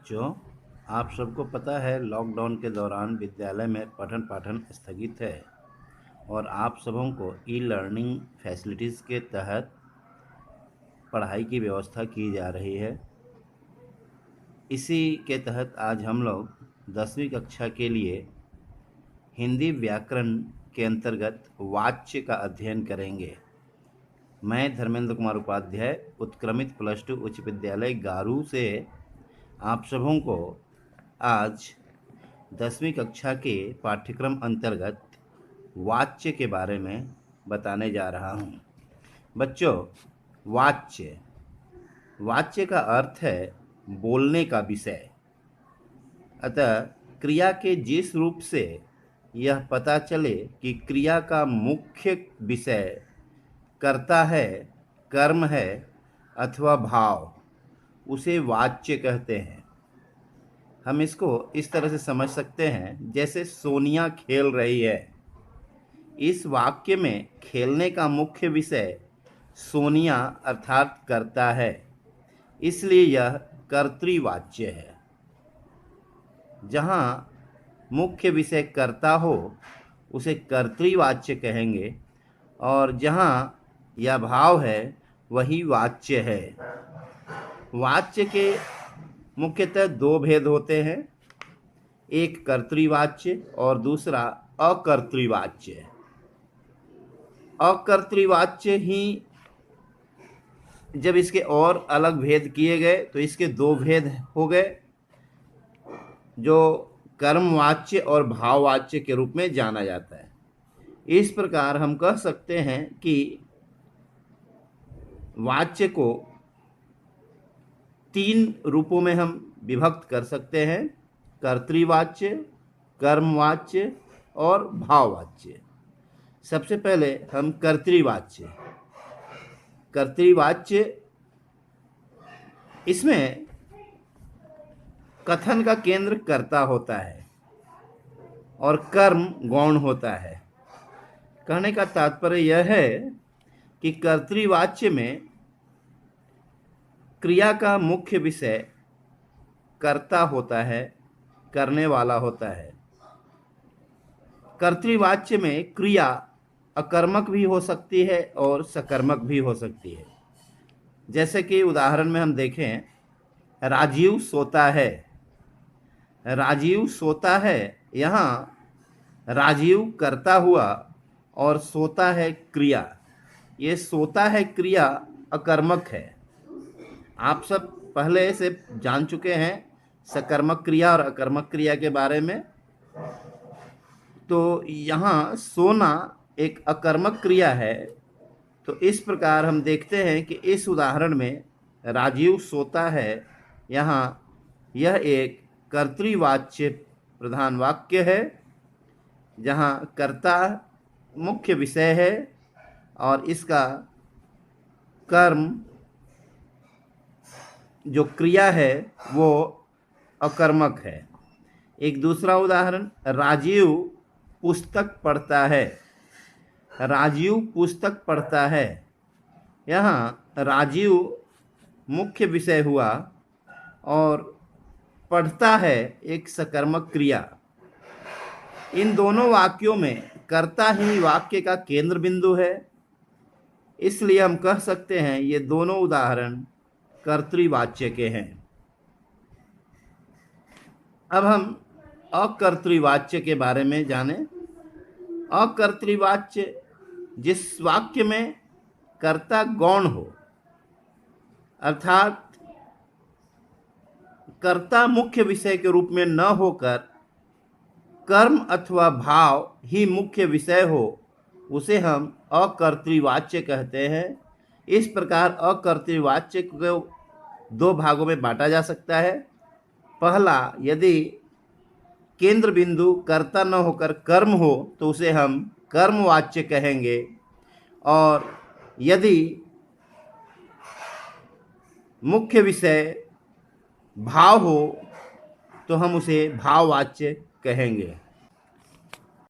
बच्चों, आप सबको पता है लॉकडाउन के दौरान विद्यालय में पठन पाठन स्थगित है और आप सबों को ई लर्निंग फैसिलिटीज़ के तहत पढ़ाई की व्यवस्था की जा रही है। इसी के तहत आज हम लोग 10वीं कक्षा के लिए हिंदी व्याकरण के अंतर्गत वाच्य का अध्ययन करेंगे। मैं धर्मेंद्र कुमार उपाध्याय उत्क्रमित +2 उच्च विद्यालय गारू से आप सबों को आज 10वीं कक्षा के पाठ्यक्रम अंतर्गत वाच्य के बारे में बताने जा रहा हूँ। बच्चों, वाच्य वाच्य का अर्थ है बोलने का विषय। अतः क्रिया के जिस रूप से यह पता चले कि क्रिया का मुख्य विषय कर्ता है, कर्म है अथवा भाव, उसे वाच्य कहते हैं। हम इसको इस तरह से समझ सकते हैं, जैसे सोनिया खेल रही है। इस वाक्य में खेलने का मुख्य विषय सोनिया अर्थात कर्ता है, इसलिए यह कर्तृवाच्य है। जहाँ मुख्य विषय कर्ता हो उसे कर्तृवाच्य कहेंगे और जहाँ यह भाव है वही वाच्य है। वाच्य के मुख्यतः दो भेद होते हैं, एक कर्तृवाच्य और दूसरा अकर्तृवाच्य। अकर्तृवाच्य ही जब इसके और अलग भेद किए गए तो इसके दो भेद हो गए, जो कर्मवाच्य और भाववाच्य के रूप में जाना जाता है। इस प्रकार हम कह सकते हैं कि वाच्य को 3 रूपों में हम विभक्त कर सकते हैं, कर्तृवाच्य, कर्मवाच्य और भाववाच्य। सबसे पहले हम कर्तृवाच्य। इसमें कथन का केंद्र कर्ता होता है और कर्म गौण होता है। कहने का तात्पर्य यह है कि कर्तृवाच्य में क्रिया का मुख्य विषय कर्ता होता है, करने वाला होता है। कर्तृवाच्य में क्रिया अकर्मक भी हो सकती है और सकर्मक भी हो सकती है। जैसे कि उदाहरण में हम देखें, राजीव सोता है। राजीव सोता है, यहाँ राजीव कर्ता हुआ और सोता है क्रिया। ये सोता है क्रिया अकर्मक है। आप सब पहले से जान चुके हैं सकर्मक क्रिया और अकर्मक क्रिया के बारे में। तो यहाँ सोना एक अकर्मक क्रिया है। तो इस प्रकार हम देखते हैं कि इस उदाहरण में राजीव सोता है, यहाँ यह एक कर्तृवाच्य प्रधान वाक्य है, जहाँ कर्ता मुख्य विषय है और इसका कर्म जो क्रिया है वो अकर्मक है। एक दूसरा उदाहरण, राजीव पुस्तक पढ़ता है। राजीव पुस्तक पढ़ता है, यहाँ राजीव मुख्य विषय हुआ और पढ़ता है एक सकर्मक क्रिया। इन दोनों वाक्यों में कर्ता ही वाक्य का केंद्र बिंदु है, इसलिए हम कह सकते हैं ये दोनों उदाहरण कर्तृवाच्य के हैं। अब हम अकर्तृवाच्य के बारे में जानें। अकर्तृवाच्य जिस वाक्य में कर्ता गौण हो, अर्थात कर्ता मुख्य विषय के रूप में न होकर कर्म अथवा भाव ही मुख्य विषय हो, उसे हम अकर्तृवाच्य कहते हैं। इस प्रकार अकर्तृवाच्य को 2 भागों में बांटा जा सकता है। पहला, यदि केंद्र बिंदु कर्ता न होकर कर्म हो तो उसे हम कर्मवाच्य कहेंगे, और यदि मुख्य विषय भाव हो तो हम उसे भाववाच्य कहेंगे।